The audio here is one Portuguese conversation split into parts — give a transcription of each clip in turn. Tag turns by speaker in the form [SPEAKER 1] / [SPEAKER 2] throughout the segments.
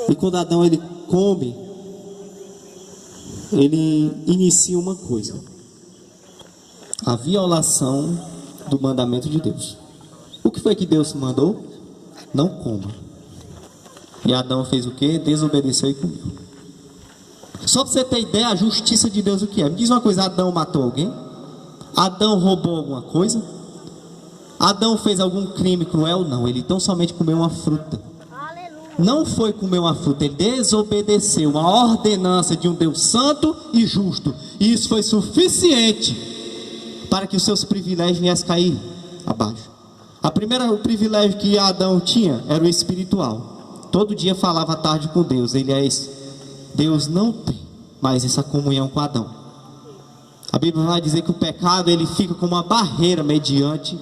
[SPEAKER 1] E quando Adão ele come, ele inicia uma coisa: a violação do mandamento de Deus. O que foi que Deus mandou? Não coma. E Adão fez o quê? Desobedeceu e comeu. Só para você ter ideia, a justiça de Deus o que é. Me diz uma coisa: Adão matou alguém? Adão roubou alguma coisa? Adão fez algum crime cruel? Não, ele tão somente comeu uma fruta. Não foi comer uma fruta, ele desobedeceu uma ordenança de um Deus santo e justo. E isso foi suficiente para que os seus privilégios viessem cair abaixo. O privilégio que Adão tinha era o espiritual. Todo dia falava à tarde com Deus. Deus não tem mais essa comunhão com Adão. A Bíblia vai dizer que o pecado ele fica como uma barreira mediante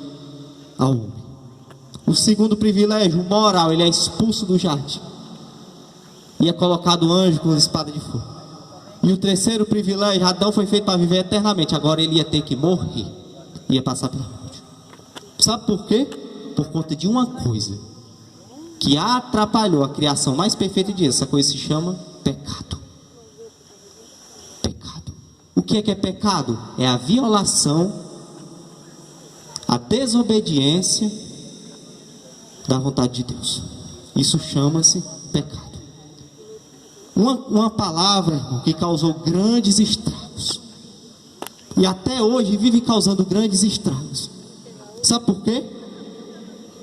[SPEAKER 1] ao homem. O segundo privilégio, o moral, ele é expulso do jardim e é colocado anjo com espada de fogo. E o terceiro privilégio, Adão foi feito para viver eternamente. Agora ele ia ter que morrer, ia passar pela morte. Sabe por quê? Por conta de uma coisa que atrapalhou a criação mais perfeita de Deus. Essa coisa se chama pecado. Pecado. O que é pecado? É a violação, a desobediência da vontade de Deus. Isso chama-se pecado. Uma palavra, irmão, que causou grandes estragos. E até hoje vive causando grandes estragos. Sabe por quê?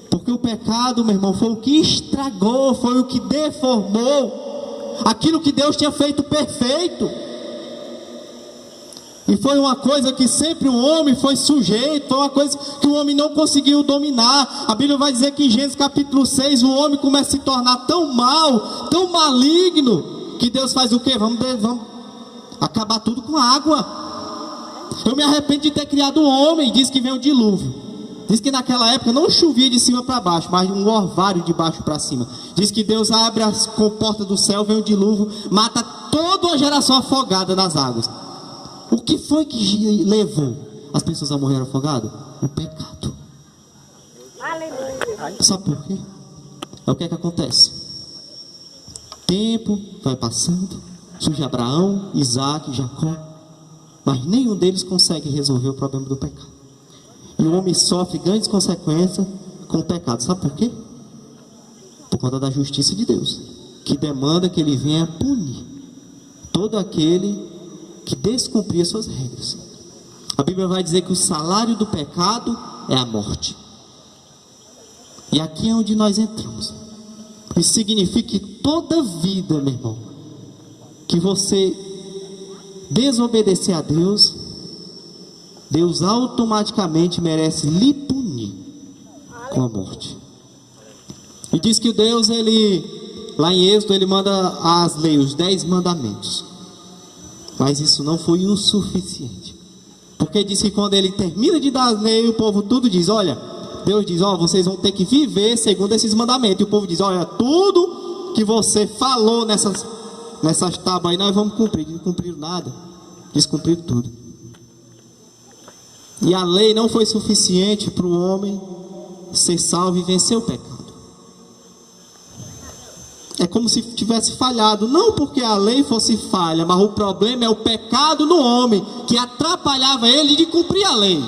[SPEAKER 1] Porque o pecado, meu irmão, foi o que estragou, foi o que deformou aquilo que Deus tinha feito perfeito. E foi uma coisa que sempre o homem foi sujeito, foi uma coisa que o homem não conseguiu dominar. A Bíblia vai dizer que em Gênesis capítulo 6, o homem começa a se tornar tão mal, tão maligno, que Deus faz o quê? Vamos acabar tudo com água. Eu me arrependo de ter criado o homem. Diz que vem o dilúvio. Diz que naquela época não chovia de cima para baixo, mas um orvalho de baixo para cima. Diz que Deus abre as comportas do céu, vem o dilúvio, mata toda uma geração afogada nas águas. O que foi que levou as pessoas a morrer afogadas? O pecado. Sabe por quê? É o que acontece. Tempo vai passando, surge Abraão, Isaac, Jacó, mas nenhum deles consegue resolver o problema do pecado. E o homem sofre grandes consequências com o pecado. Sabe por quê? Por conta da justiça de Deus, que demanda que ele venha punir todo aquele que descumprir suas regras. A Bíblia vai dizer que o salário do pecado é a morte. E aqui é onde nós entramos. Isso significa que toda vida, meu irmão, que você desobedecer a Deus, Deus automaticamente merece lhe punir com a morte. E diz que Deus, lá em Êxodo, ele manda as leis, os 10 mandamentos. Mas isso não foi o suficiente. Porque diz que quando ele termina de dar as leis, o povo tudo diz, olha, Deus diz, vocês vão ter que viver segundo esses mandamentos. E o povo diz, olha, tudo que você falou nessas tábuas aí, nós vamos cumprir. Não cumpriram nada, descumpriram tudo. E a lei não foi suficiente para o homem ser salvo e vencer o pecado. É como se tivesse falhado, não porque a lei fosse falha, mas o problema é o pecado no homem, que atrapalhava ele de cumprir a lei.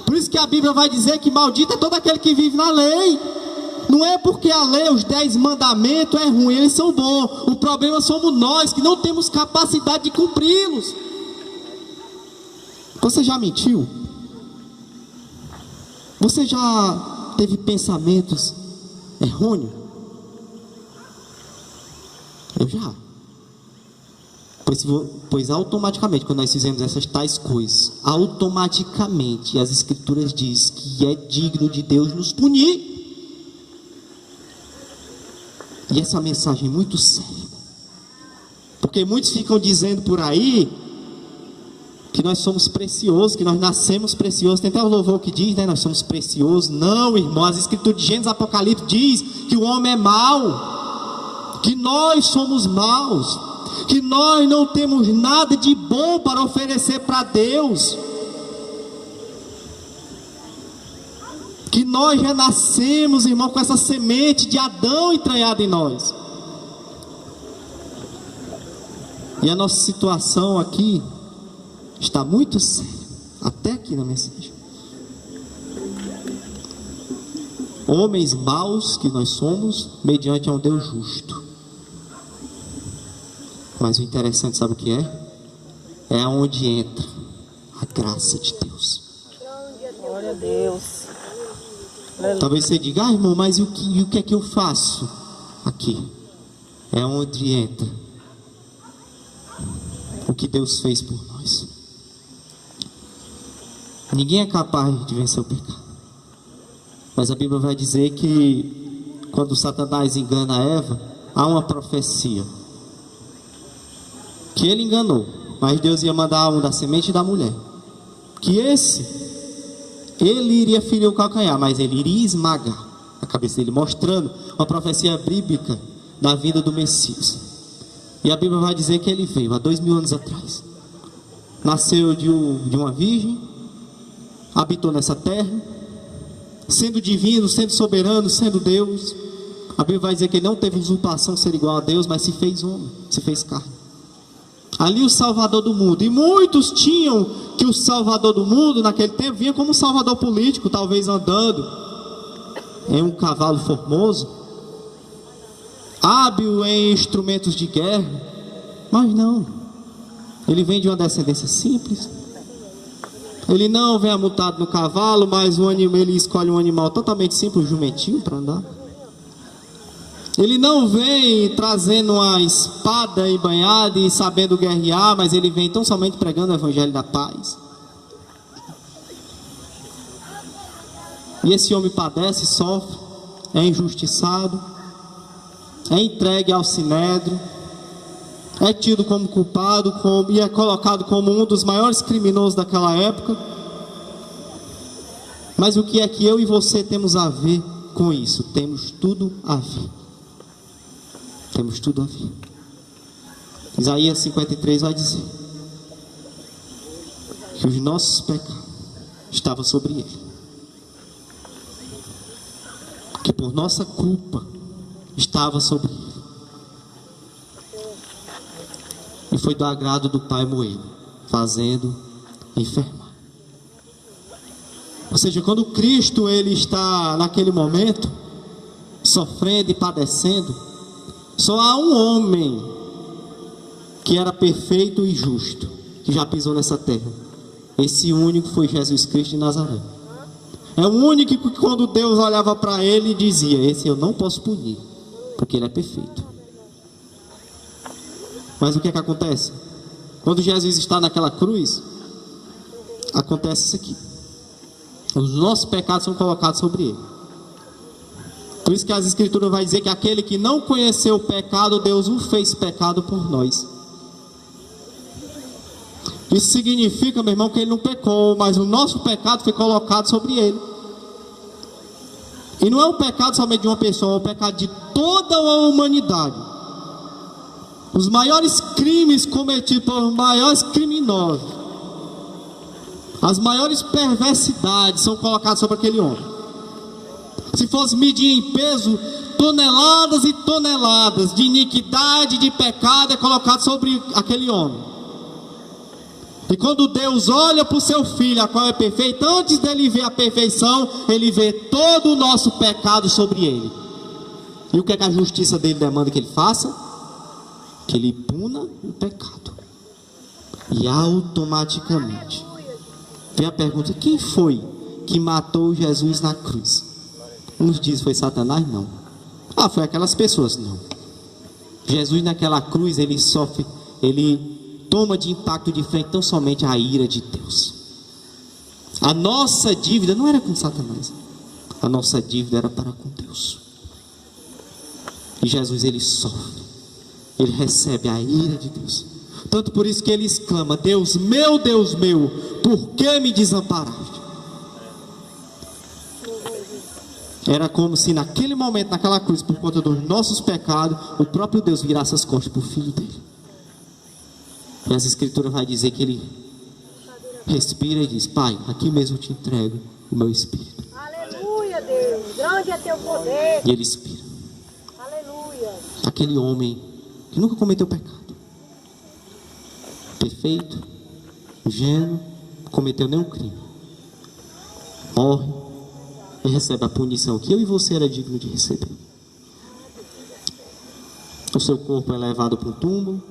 [SPEAKER 1] Por isso que a Bíblia vai dizer que maldito é todo aquele que vive na lei. Não é porque a lei, os 10 mandamentos é ruim, eles são bons. O problema somos nós, que não temos capacidade de cumpri-los. Você já mentiu? Você já teve pensamentos errôneos? Eu já. Pois automaticamente, quando nós fizemos essas tais coisas, automaticamente as Escrituras diz que é digno de Deus nos punir. E essa mensagem é muito séria. Porque muitos ficam dizendo por aí que nós somos preciosos, que nós nascemos preciosos. Tem até o louvor que diz, né? Nós somos preciosos. Não, irmão, as Escrituras de Gênesis, Apocalipse diz que o homem é mau, que nós somos maus, que nós não temos nada de bom para oferecer para Deus, que nós já nascemos, irmão, com essa semente de Adão entranhada em nós. E a nossa situação aqui está muito séria, até aqui na mensagem. Homens maus que nós somos, mediante a um Deus justo. Mas o interessante, sabe o que é? É onde entra a graça de Deus.
[SPEAKER 2] Glória a Deus.
[SPEAKER 1] Talvez você diga, irmão, mas e o que é que eu faço aqui? É onde entra o que Deus fez por nós. Ninguém é capaz de vencer o pecado. Mas a Bíblia vai dizer que quando Satanás engana Eva, há uma profecia que ele enganou, mas Deus ia mandar um da semente da mulher, que ele iria ferir o calcanhar, mas ele iria esmagar a cabeça dele, mostrando uma profecia bíblica da vinda do Messias. E a Bíblia vai dizer que ele veio há 2000 anos atrás, nasceu de uma virgem, habitou nessa terra, sendo divino, sendo soberano, sendo Deus. A Bíblia vai dizer que ele não teve usurpação ser igual a Deus, mas se fez homem, se fez carne. Ali o Salvador do mundo. E muitos tinham que o Salvador do mundo naquele tempo vinha como um Salvador político, talvez andando em um cavalo formoso, hábil em instrumentos de guerra. Mas não, ele vem de uma descendência simples. Ele não vem amontado no cavalo, mas ele escolhe um animal totalmente simples, um jumentinho para andar. Ele não vem trazendo uma espada embanhada e sabendo guerrear, mas ele vem tão somente pregando o evangelho da paz. E esse homem padece, sofre, é injustiçado, é entregue ao sinédrio, é tido como culpado e é colocado como um dos maiores criminosos daquela época. Mas o que é que eu e você temos a ver com isso? Temos tudo a ver. Temos tudo a ver. Isaías 53 vai dizer que os nossos pecados estavam sobre ele, que por nossa culpa estava sobre ele, e foi do agrado do Pai moê-lo, fazendo enfermar. Ou seja, quando Cristo ele está naquele momento sofrendo e padecendo, só há um homem que era perfeito e justo, que já pisou nessa terra. Esse único foi Jesus Cristo de Nazaré. É o único que quando Deus olhava para ele dizia: esse eu não posso punir, porque ele é perfeito. Mas o que é que acontece? Quando Jesus está naquela cruz, acontece isso aqui: os nossos pecados são colocados sobre ele. Por isso que as escrituras vai dizer que aquele que não conheceu o pecado, Deus o fez pecado por nós. Isso significa, meu irmão, que ele não pecou, mas o nosso pecado foi colocado sobre ele. E não é um pecado somente de uma pessoa, é um pecado de toda a humanidade. Os maiores crimes cometidos por maiores criminosos, as maiores perversidades são colocadas sobre aquele homem. Se fosse medir em peso, toneladas e toneladas de iniquidade, de pecado é colocado sobre aquele homem. E quando Deus olha para o seu filho, a qual é perfeito, antes dele ver a perfeição, ele vê todo o nosso pecado sobre ele. E o que é que a justiça dele demanda que ele faça? Que ele puna o pecado. E automaticamente vem a pergunta: quem foi que matou Jesus na cruz? Uns dizem foi Satanás, não. Foi aquelas pessoas, não. Jesus naquela cruz, ele sofre, ele toma de impacto de frente tão somente a ira de Deus. A nossa dívida não era com Satanás, a nossa dívida era para com Deus. E Jesus ele sofre, ele recebe a ira de Deus. Tanto por isso que ele exclama: Deus meu, por que me desamparaste? Era como se naquele momento, naquela cruz, por conta dos nossos pecados, o próprio Deus virasse as costas para o filho dele. E as escrituras vai dizer que ele respira e diz: Pai, aqui mesmo eu te entrego o meu espírito.
[SPEAKER 2] Aleluia, Deus, grande é teu poder.
[SPEAKER 1] E ele expira.
[SPEAKER 2] Aleluia.
[SPEAKER 1] Aquele homem que nunca cometeu pecado, perfeito, ingênuo, não cometeu nenhum crime. Morre e recebe a punição que eu e você era digno de receber. O seu corpo é levado para um túmulo.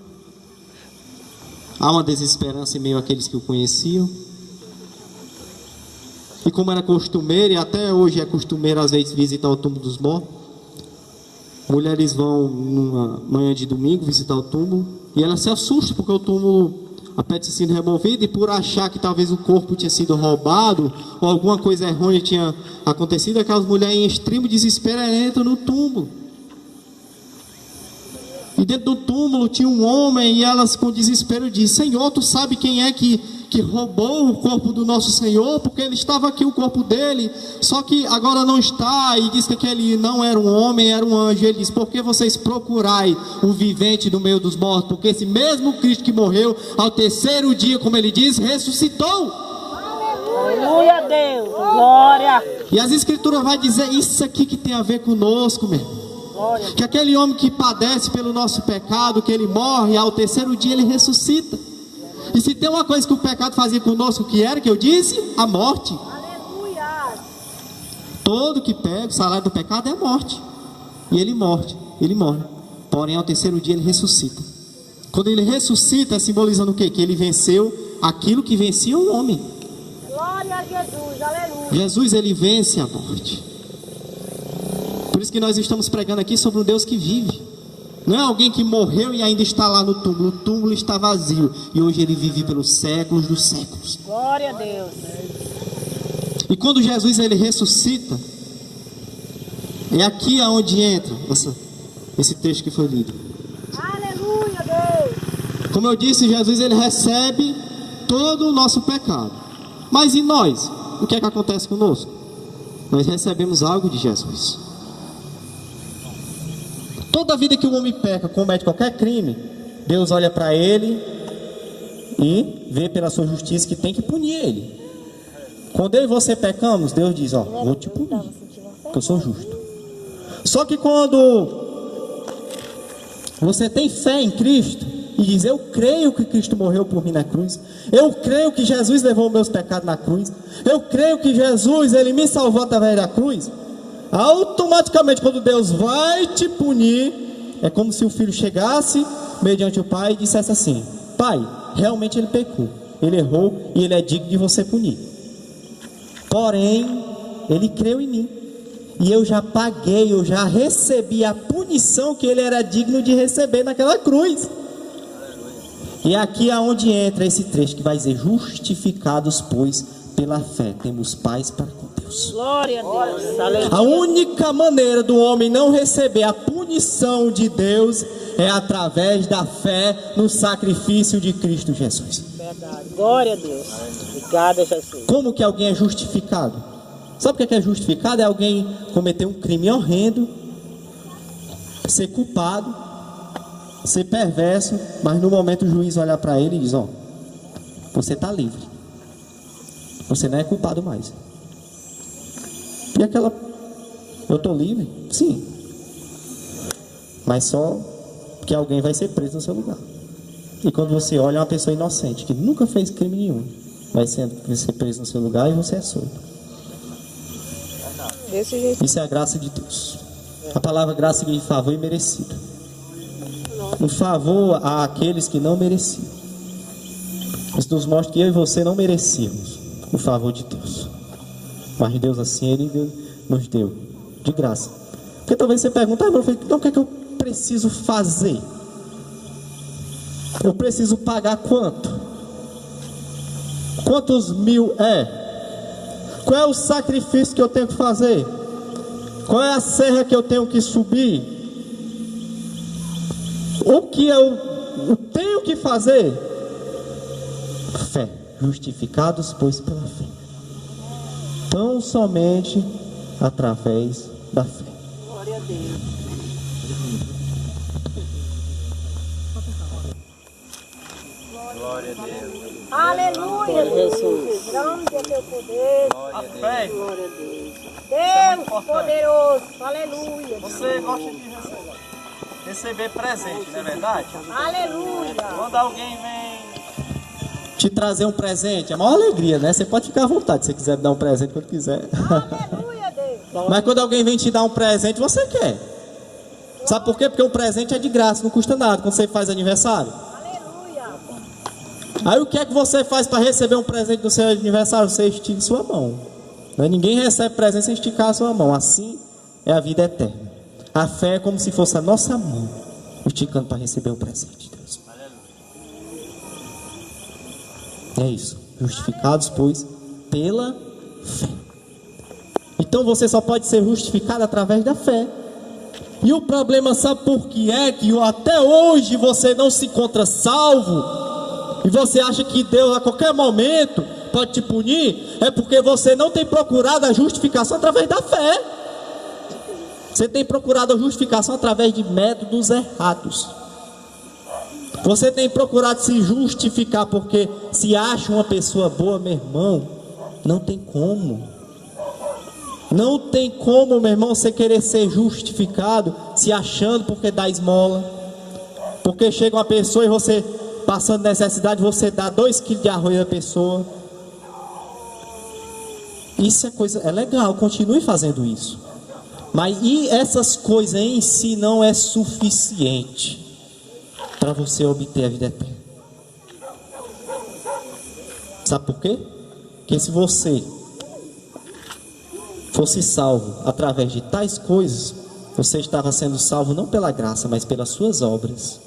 [SPEAKER 1] Há uma desesperança em meio àqueles que o conheciam. E como era costumeiro, e até hoje é costumeiro às vezes visitar o túmulo dos mortos, mulheres vão numa manhã de domingo visitar o túmulo, e elas se assustam porque o túmulo, a pedra tinha sido removida, e por achar que talvez o corpo tinha sido roubado, ou alguma coisa errônea tinha acontecido, aquelas mulheres em extremo desespero entram no túmulo. E dentro do túmulo tinha um homem, e elas com desespero dizem: Senhor, tu sabe quem é que roubou o corpo do nosso Senhor? Porque ele estava aqui, o corpo dele, só que agora não está. E diz que aquele não era um homem, era um anjo. Ele diz: por que vocês procurai o vivente no meio dos mortos? Porque esse mesmo Cristo que morreu, ao terceiro dia, como ele diz, ressuscitou.
[SPEAKER 2] Aleluia a Deus, glória.
[SPEAKER 1] E as escrituras vai dizer isso aqui que tem a ver conosco, meu irmão. Que aquele homem que padece pelo nosso pecado, que ele morre, ao terceiro dia ele ressuscita. E se tem uma coisa que o pecado fazia conosco, que era, que eu disse, a morte.
[SPEAKER 2] Aleluia.
[SPEAKER 1] Todo que pega, o salário do pecado é a morte. E ele morre. Porém, ao terceiro dia ele ressuscita. Quando ele ressuscita, é simbolizando o quê? Que ele venceu aquilo que vencia o homem.
[SPEAKER 2] Glória a Jesus, aleluia.
[SPEAKER 1] Jesus, ele vence a morte. Por isso que nós estamos pregando aqui sobre um Deus que vive. Não é alguém que morreu e ainda está lá no túmulo. O túmulo está vazio. E hoje ele vive pelos séculos dos séculos.
[SPEAKER 2] Glória a Deus.
[SPEAKER 1] E quando Jesus ele ressuscita, é aqui aonde entra esse texto que foi lido.
[SPEAKER 2] Aleluia, Deus.
[SPEAKER 1] Como eu disse, Jesus ele recebe todo o nosso pecado. Mas e nós? O que é que acontece conosco? Nós recebemos algo de Jesus. Toda vida que o homem peca, comete qualquer crime, Deus olha para ele e vê pela sua justiça que tem que punir ele. Quando eu e você pecamos, Deus diz: ó, vou te punir, porque eu sou justo. Só que quando você tem fé em Cristo e diz: eu creio que Cristo morreu por mim na cruz, eu creio que Jesus levou meus pecados na cruz, eu creio que Jesus ele me salvou através da cruz, automaticamente quando Deus vai te punir, é como se o filho chegasse mediante o pai e dissesse assim: pai, realmente ele pecou, ele errou e ele é digno de você punir. Porém, ele creu em mim e eu já paguei, eu já recebi a punição que ele era digno de receber naquela cruz. E aqui é onde entra esse trecho que vai dizer: justificados, pois, pela fé, temos paz para com Deus.
[SPEAKER 2] Glória a Deus. Aleluia.
[SPEAKER 1] A única maneira do homem não receber a punição de Deus é através da fé no sacrifício de Cristo Jesus.
[SPEAKER 2] Verdade. Glória a Deus. Obrigada, Jesus.
[SPEAKER 1] Como que alguém é justificado? Sabe o que é justificado? É alguém cometer um crime horrendo, ser culpado, ser perverso, mas no momento o juiz olha para ele e diz: ó, você está livre, você não é culpado mais. E aquela: eu estou livre? Sim, mas só que alguém vai ser preso no seu lugar. E quando você olha uma pessoa inocente que nunca fez crime nenhum, vai ser preso no seu lugar e você é solto.
[SPEAKER 2] Desse jeito.
[SPEAKER 1] Isso é a graça de Deus. A palavra graça significa favor e merecido. Um favor àqueles que não mereciam. Isso nos mostra que eu e você não merecíamos o favor de Deus, mas Deus assim, Ele nos deu de graça. Porque talvez você pergunte: então o que é que eu preciso fazer? Eu preciso pagar quanto? Quantos mil é? Qual é o sacrifício que eu tenho que fazer? Qual é a serra que eu tenho que subir? O que eu tenho que fazer? Fé. Justificados, pois, pela fé. Tão somente através da fé.
[SPEAKER 2] Glória a Deus.
[SPEAKER 3] Glória a Deus.
[SPEAKER 2] Aleluia,
[SPEAKER 3] Jesus.
[SPEAKER 2] Grande é teu poder.
[SPEAKER 3] A fé.
[SPEAKER 2] Glória a Deus.
[SPEAKER 3] é
[SPEAKER 2] Deus
[SPEAKER 3] muito importante.
[SPEAKER 2] poderoso. Aleluia.
[SPEAKER 3] Você gosta de receber presente, não é verdade?
[SPEAKER 2] Aleluia.
[SPEAKER 3] Quando alguém vem
[SPEAKER 1] te trazer um presente, é a maior alegria, né? Você pode ficar à vontade se você quiser me dar um presente quando quiser.
[SPEAKER 2] Aleluia, Deus.
[SPEAKER 1] Mas quando alguém vem te dar um presente, você quer. Sabe por quê? Porque o presente é de graça, não custa nada quando você faz aniversário.
[SPEAKER 2] Aleluia.
[SPEAKER 1] Aí o que é que você faz para receber um presente do seu aniversário? Você estica sua mão. Não é? Ninguém recebe presente sem esticar a sua mão. Assim é a vida eterna. A fé é como se fosse a nossa mão esticando para receber o presente de Deus. É isso. Justificados, pois, pela fé. Então você só pode ser justificado através da fé. E o problema, sabe por que é que até hoje você não se encontra salvo? E você acha que Deus a qualquer momento pode te punir? É porque você não tem procurado a justificação através da fé. Você tem procurado a justificação através de métodos errados. Você tem procurado se justificar porque se acha uma pessoa boa, meu irmão. Não tem como. Não tem como, meu irmão, você querer ser justificado se achando porque dá esmola. Porque chega uma pessoa e você, passando necessidade, você dá 2 quilos de arroz à pessoa. Isso é legal, continue fazendo isso. Mas e essas coisas em si não é suficiente para você obter a vida eterna. Sabe por quê? Porque se você fosse salvo através de tais coisas, você estava sendo salvo não pela graça, mas pelas suas obras.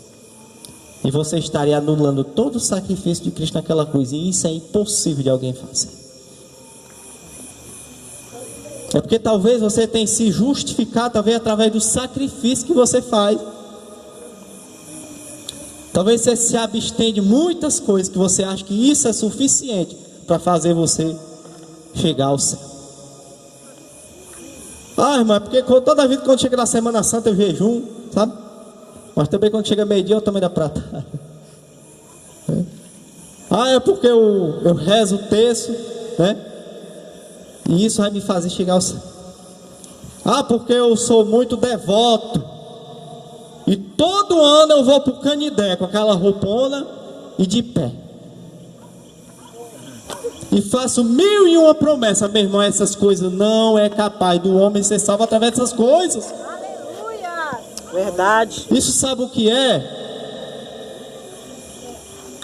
[SPEAKER 1] E você estaria anulando todo o sacrifício de Cristo naquela cruz. E isso é impossível de alguém fazer. É porque talvez você tenha se justificado talvez através do sacrifício que você faz. Talvez você se abstenha de muitas coisas que você acha que isso é suficiente para fazer você chegar ao céu. Ah, irmão, é porque toda vida quando chega na Semana Santa eu jejum, sabe? Mas também quando chega meio-dia eu também dá prata. Ah, é porque eu rezo o terço, né? E isso vai me fazer chegar ao céu. Ah, porque eu sou muito devoto. E todo ano eu vou para o Canidé com aquela roupona e de pé. E faço 1001 promessas, meu irmão. Essas coisas não é capaz do homem ser salvo através dessas coisas.
[SPEAKER 2] Aleluia.
[SPEAKER 3] Verdade.
[SPEAKER 1] Isso sabe o que é?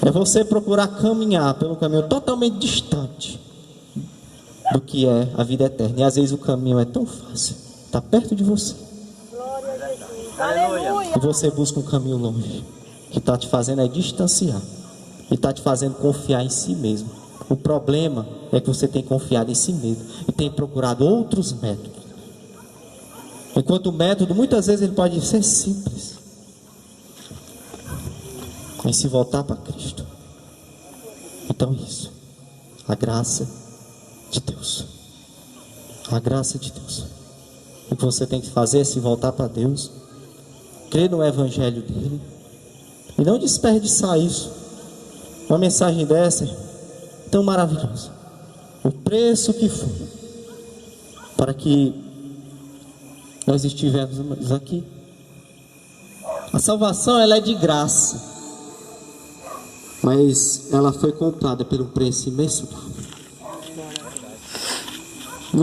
[SPEAKER 1] É você procurar caminhar pelo caminho totalmente distante do que é a vida eterna. E às vezes o caminho é tão fácil, está perto de você,
[SPEAKER 2] Glória a Jesus.
[SPEAKER 3] Aleluia.
[SPEAKER 2] Aleluia.
[SPEAKER 1] e você busca um caminho longe. O que está te fazendo é distanciar, e está te fazendo confiar em si mesmo. O problema é que você tem confiado em si mesmo e tem procurado outros métodos. Enquanto o método muitas vezes ele pode ser simples, mas se voltar para Cristo. Então isso, a graça de Deus. A graça de Deus. O que você tem que fazer é se voltar para Deus, crer no Evangelho dele e não desperdiçar isso. Uma mensagem dessa tão maravilhosa, o preço que foi para que nós estivéssemos aqui. A salvação ela é de graça, mas ela foi comprada pelo preço imensurável,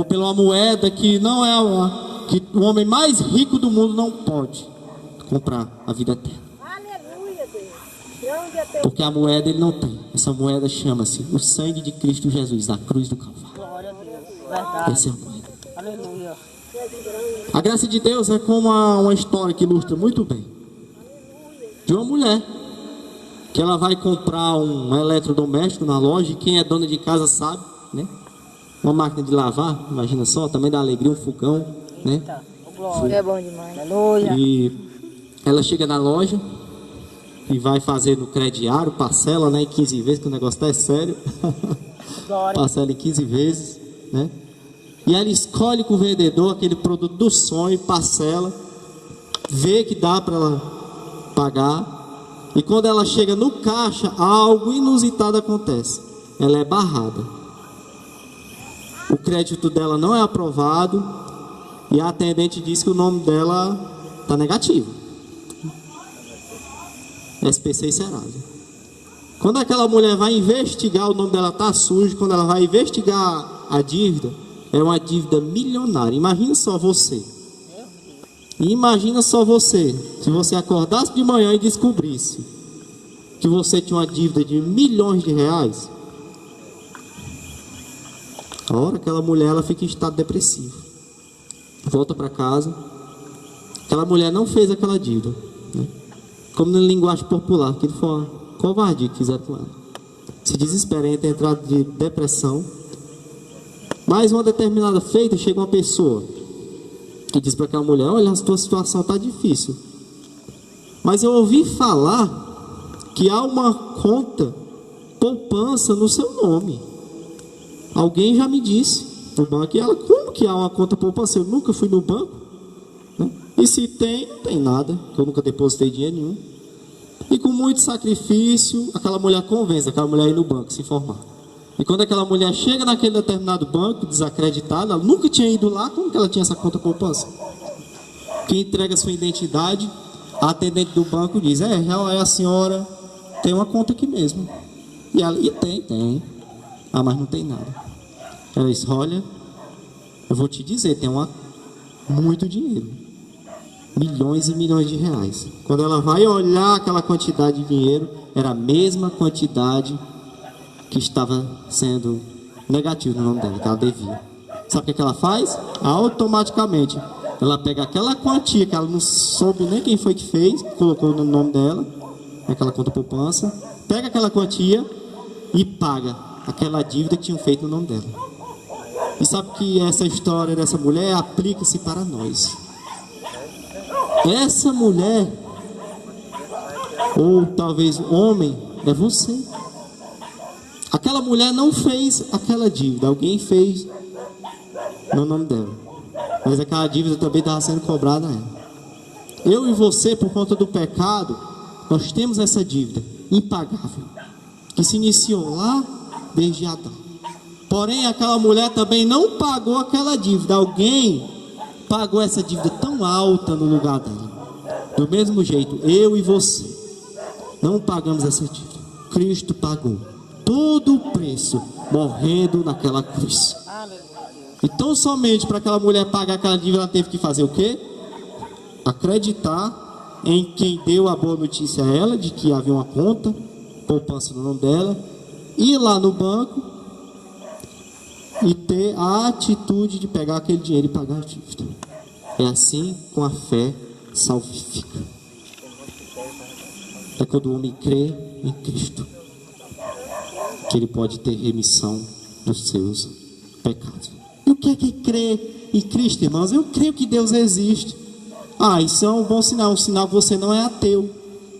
[SPEAKER 1] pela uma moeda que não é que o homem mais rico do mundo não pode comprar a vida eterna.
[SPEAKER 2] Aleluia, Deus. Grande é teu.
[SPEAKER 1] Porque a moeda ele não tem. Essa moeda chama-se o sangue de Cristo Jesus na cruz do Calvário.
[SPEAKER 3] Glória a Deus. Verdade.
[SPEAKER 1] Essa é a moeda.
[SPEAKER 3] Aleluia.
[SPEAKER 1] A graça de Deus é como uma história que ilustra muito bem de uma mulher que ela vai comprar um eletrodoméstico na loja, e quem é dona de casa sabe, né? Uma máquina de lavar, imagina só, também dá alegria, um fogão, né?
[SPEAKER 3] Glória.
[SPEAKER 2] É bom demais.
[SPEAKER 3] Aleluia.
[SPEAKER 1] E ela chega na loja e vai fazer no crediário, parcela, né, em 15 vezes, que o negócio tá é sério.
[SPEAKER 3] Glória.
[SPEAKER 1] Parcela em 15 vezes, né? E ela escolhe com o vendedor aquele produto do sonho, parcela, vê que dá para ela pagar. E quando ela chega no caixa, algo inusitado acontece. Ela é barrada. O crédito dela não é aprovado e a atendente diz que o nome dela está negativo. SPC e Serasa. Quando aquela mulher vai investigar, o nome dela está sujo, quando ela vai investigar a dívida, é uma dívida milionária. Imagina só você. Imagina só você, se você acordasse de manhã e descobrisse que você tinha uma dívida de milhões de reais. A hora aquela mulher ela fica em estado depressivo. Volta para casa. Aquela mulher não fez aquela dívida, né? Como na linguagem popular, que foi uma covardia que fizeram com ela. Se desespera, entra em entrada de depressão. Mais uma determinada feita, chega uma pessoa que diz para aquela mulher: olha, a tua situação está difícil, mas eu ouvi falar que há uma conta poupança no seu nome. Alguém já me disse no banco. E ela: como que há uma conta poupança? Eu nunca fui no banco, né? E se tem, não tem nada, que eu nunca depositei dinheiro nenhum. E com muito sacrifício, aquela mulher convence aquela mulher a ir no banco se informar. E quando aquela mulher chega naquele determinado banco, desacreditada, ela nunca tinha ido lá, como que ela tinha essa conta poupança? Quem entrega sua identidade, a atendente do banco diz: é a senhora tem uma conta aqui mesmo. E ela: e tem. Ah, mas não tem nada. Ela diz: olha, eu vou te dizer, tem muito dinheiro. Milhões e milhões de reais. Quando ela vai olhar aquela quantidade de dinheiro, era a mesma quantidade que estava sendo negativo no nome dela, que ela devia. Sabe o que ela faz? Automaticamente ela pega aquela quantia que ela não soube nem quem foi que fez, colocou no nome dela, naquela conta poupança, pega aquela quantia e paga aquela dívida que tinham feito no nome dela. E sabe que essa história dessa mulher aplica-se para nós. Essa mulher, ou talvez homem, é você. Aquela mulher não fez aquela dívida, alguém fez no nome dela, mas aquela dívida também estava sendo cobrada a ela. Eu e você, por conta do pecado, nós temos essa dívida impagável, que se iniciou lá desde Adão. Porém, aquela mulher também não pagou aquela dívida. Alguém pagou essa dívida tão alta no lugar dela. Do mesmo jeito, eu e você não pagamos essa dívida. Cristo pagou todo o preço, morrendo naquela cruz. Então, somente para aquela mulher pagar aquela dívida, ela teve que fazer o quê? Acreditar em quem deu a boa notícia a ela, de que havia uma conta poupança no nome dela, ir lá no banco e ter a atitude de pegar aquele dinheiro e pagar a dívida. É assim com a fé salvífica. É quando o homem crê em Cristo que ele pode ter remissão dos seus pecados. E o que é que crê em Cristo, irmãos? Eu creio que Deus existe. Isso é um bom sinal, um sinal que você não é ateu,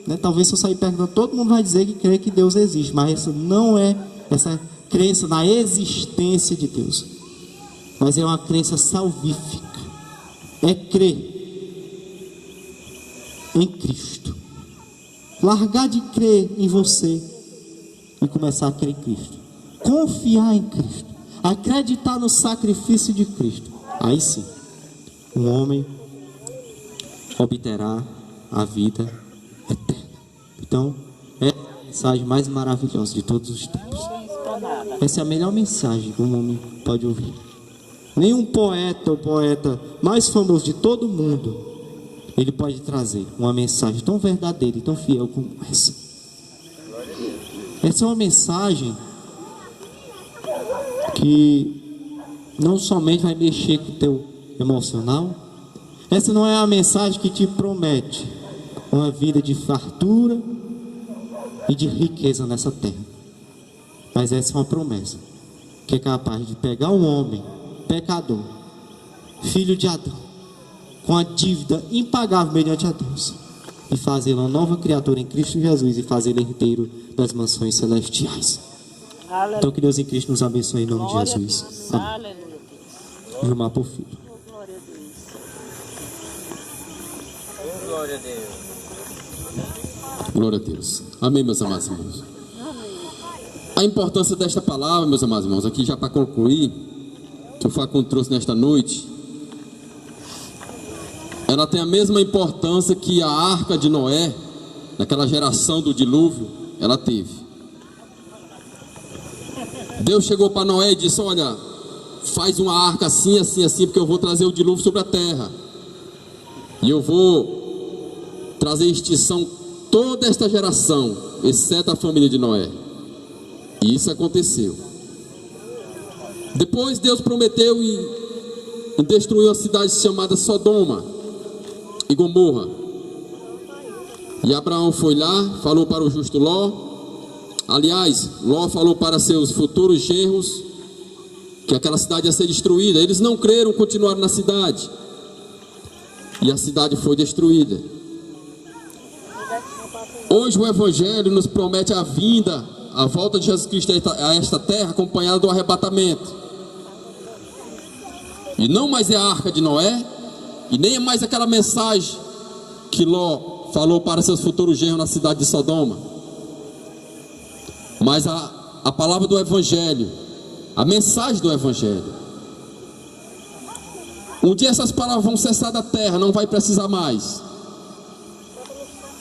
[SPEAKER 1] né? Talvez se eu sair perguntando, todo mundo vai dizer que crê que Deus existe, mas essa não é essa crença na existência de Deus, mas é uma crença salvífica. É crer em Cristo, largar de crer em você e começar a crer em Cristo, confiar em Cristo, acreditar no sacrifício de Cristo. Aí sim, um homem obterá a vida eterna. Então, é a mensagem mais maravilhosa de todos os tempos. Essa é a melhor mensagem que um homem pode ouvir. Nenhum poeta, o poeta mais famoso de todo o mundo, ele pode trazer uma mensagem tão verdadeira e tão fiel como essa. Essa é uma mensagem que não somente vai mexer com o teu emocional. Essa não é a mensagem que te promete uma vida de fartura e de riqueza nessa terra, mas essa é uma promessa que é capaz de pegar um homem pecador, filho de Adão, com a dívida impagável mediante a Deus, e fazê-lo uma nova criatura em Cristo Jesus e fazê-lo herdeiro das mansões celestiais.
[SPEAKER 3] Aleluia.
[SPEAKER 1] Então que Deus em Cristo nos abençoe em nome de
[SPEAKER 3] Glória a
[SPEAKER 1] Jesus.
[SPEAKER 3] Deus.
[SPEAKER 1] Amém.
[SPEAKER 3] Aleluia.
[SPEAKER 1] Gilmar por filho.
[SPEAKER 3] Glória a Deus.
[SPEAKER 4] Glória a Deus.
[SPEAKER 5] Glória a Deus. Amém, meus amados irmãos. A importância desta palavra, meus amados irmãos, aqui já para concluir, que o Facundo trouxe nesta noite, ela tem a mesma importância que a arca de Noé, naquela geração do dilúvio, ela teve. Deus chegou para Noé e disse: olha, faz uma arca assim, assim, assim, porque eu vou trazer o dilúvio sobre a terra. E eu vou trazer extinção toda esta geração, exceto a família de Noé. E isso aconteceu. Depois Deus prometeu e destruiu a cidade chamada Sodoma e Gomorra. E Abraão foi lá, falou para o justo Ló. Aliás, Ló falou para seus futuros genros que aquela cidade ia ser destruída. Eles não creram, continuaram na cidade. E a cidade foi destruída. Hoje o Evangelho nos promete a vinda, a volta de Jesus Cristo a esta terra, acompanhada do arrebatamento. E não mais é a arca de Noé, e nem é mais aquela mensagem que Ló falou para seus futuros genros na cidade de Sodoma. Mas a palavra do Evangelho, a mensagem do Evangelho. Um dia essas palavras vão cessar da terra, não vai precisar mais.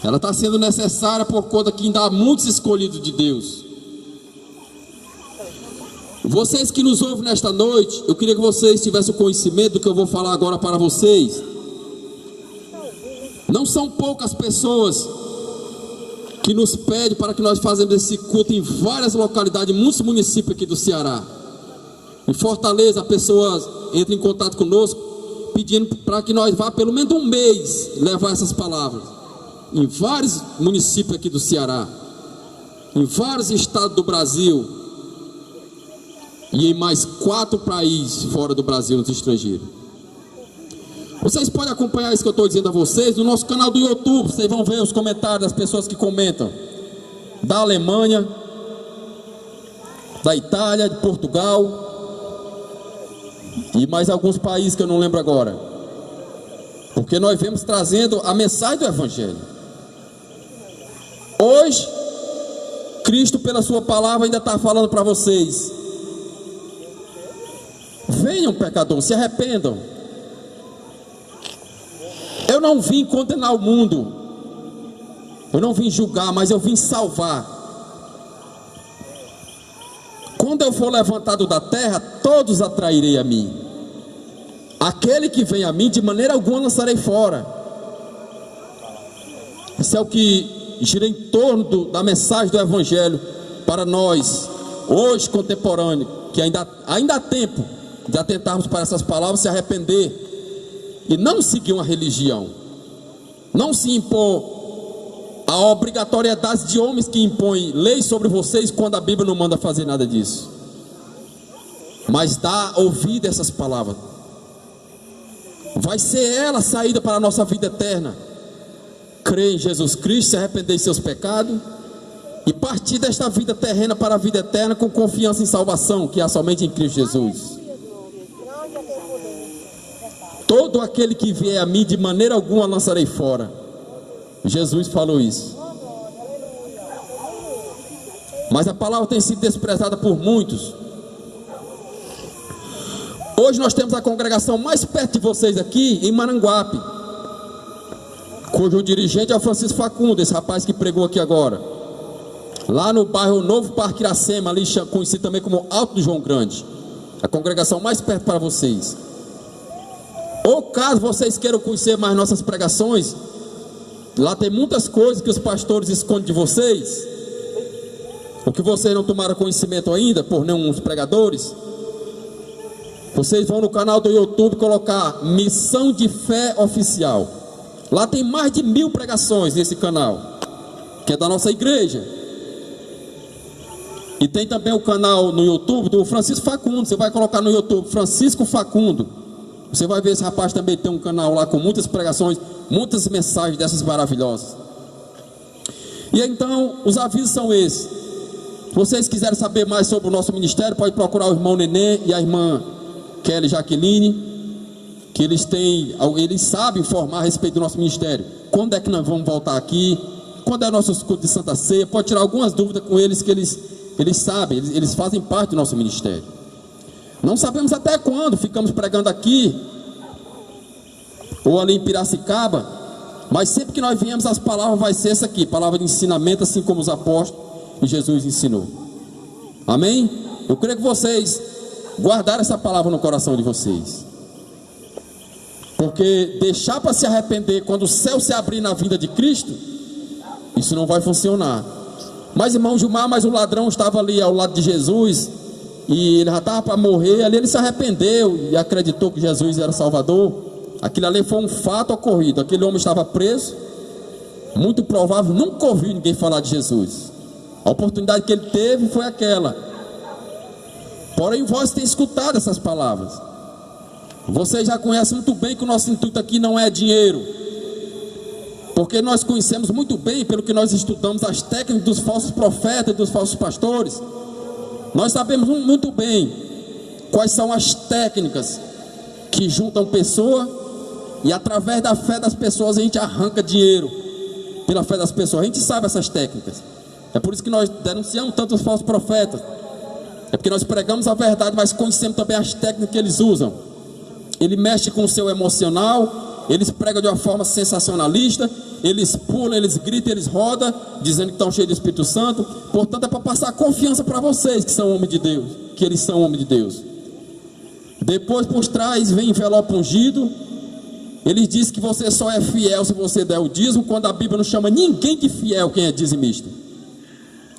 [SPEAKER 5] Ela está sendo necessária por conta que ainda há muitos escolhidos de Deus. Vocês que nos ouvem nesta noite, eu queria que vocês tivessem o conhecimento do que eu vou falar agora para vocês. Não são poucas pessoas que nos pedem para que nós façamos esse culto em várias localidades, muitos municípios aqui do Ceará. Em Fortaleza, pessoas entram em contato conosco, pedindo para que nós vá pelo menos um mês levar essas palavras. Em vários municípios aqui do Ceará, em vários estados do Brasil, e em mais 4 países fora do Brasil, nos estrangeiros. Vocês podem acompanhar isso que eu estou dizendo a vocês no nosso canal do YouTube. Vocês vão ver os comentários das pessoas que comentam, da Alemanha, da Itália, de Portugal e mais alguns países que eu não lembro agora, porque nós vemos trazendo a mensagem do Evangelho. Hoje Cristo, pela sua palavra, ainda está falando para vocês: venham, pecadores, se arrependam. Eu não vim condenar o mundo, eu não vim julgar, mas eu vim salvar. Quando eu for levantado da terra, todos atrairei a mim. Aquele que vem a mim, de maneira alguma lançarei fora. Isso é o que gira em torno da mensagem do Evangelho para nós, hoje contemporâneo, que ainda há tempo de atentarmos para essas palavras, se arrepender e não seguir uma religião, não se impor a obrigatoriedade de homens que impõem leis sobre vocês, quando a Bíblia não manda fazer nada disso. Mas dá ouvido a essas palavras. Vai ser ela a saída para a nossa vida eterna. Crer em Jesus Cristo, se arrepender de seus pecados e partir desta vida terrena para a vida eterna com confiança em salvação, que há somente em Cristo Jesus. Todo aquele que vier a mim, de maneira alguma lançarei fora. Jesus falou isso. Mas a palavra tem sido desprezada por muitos. Hoje nós temos a congregação mais perto de vocês aqui, em Maranguape, cujo dirigente é o Francisco Facundo, esse rapaz que pregou aqui agora. Lá no bairro Novo Parque Iracema, ali conhecido também como Alto do João Grande. A congregação mais perto para vocês. Ou caso vocês queiram conhecer mais nossas pregações, lá tem muitas coisas que os pastores escondem de vocês, o que vocês não tomaram conhecimento ainda, por nenhum dos pregadores. Vocês vão no canal do YouTube colocar Missão de Fé Oficial. Lá tem mais de 1000 pregações nesse canal, que é da nossa igreja. E tem também o canal no YouTube do Francisco Facundo. Você vai colocar no YouTube Francisco Facundo, você vai ver, esse rapaz também tem um canal lá com muitas pregações, muitas mensagens dessas maravilhosas. E então, os avisos são esses. Se vocês quiserem saber mais sobre o nosso ministério, pode procurar o irmão Nenê e a irmã Kelly Jaqueline, que eles sabem informar a respeito do nosso ministério. Quando é que nós vamos voltar aqui? Quando é o nosso culto de Santa Ceia? Pode tirar algumas dúvidas com eles, que eles sabem, eles fazem parte do nosso ministério. Não sabemos até quando ficamos pregando aqui ou ali em Piracicaba, mas sempre que nós viemos, as palavras vai ser essa aqui, palavra de ensinamento, assim como os apóstolos e Jesus ensinou. Amém? Eu queria que vocês guardaram essa palavra no coração de vocês. Porque deixar para se arrepender quando o céu se abrir na vinda de Cristo, isso não vai funcionar. Mas irmão Gilmar, mas o ladrão estava ali ao lado de Jesus e ele já estava para morrer, ali ele se arrependeu e acreditou que Jesus era Salvador. Aquilo ali foi um fato ocorrido. Aquele homem estava preso, muito provável, nunca ouviu ninguém falar de Jesus. A oportunidade que ele teve foi aquela. Porém, vós têm escutado essas palavras. Vocês já conhecem muito bem que o nosso intuito aqui não é dinheiro, porque nós conhecemos muito bem, pelo que nós estudamos, as técnicas dos falsos profetas e dos falsos pastores. Nós sabemos muito bem quais são as técnicas que juntam pessoa, e através da fé das pessoas a gente arranca dinheiro pela fé das pessoas. A gente sabe essas técnicas. É por isso que nós denunciamos tanto os falsos profetas. É porque nós pregamos a verdade, mas conhecemos também as técnicas que eles usam. Ele mexe com o seu emocional, eles pregam de uma forma sensacionalista, eles pulam, eles gritam, eles rodam, dizendo que estão cheios de Espírito Santo. Portanto, é para passar confiança para vocês que são homens de Deus, que eles são homens de Deus. Depois, por trás, vem envelope ungido. Ele diz que você só é fiel se você der o dízimo, quando a Bíblia não chama ninguém de fiel quem é dizimista.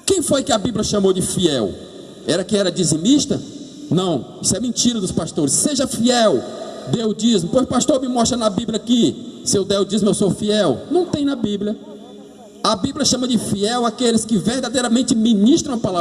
[SPEAKER 5] Quem foi que a Bíblia chamou de fiel? Era quem era dizimista? Não, isso é mentira dos pastores. Seja fiel, dê o dízimo. Pois pastor, me mostra na Bíblia aqui, se eu der o dízimo eu sou fiel. Não tem na Bíblia. A Bíblia chama de fiel aqueles que verdadeiramente ministram a palavra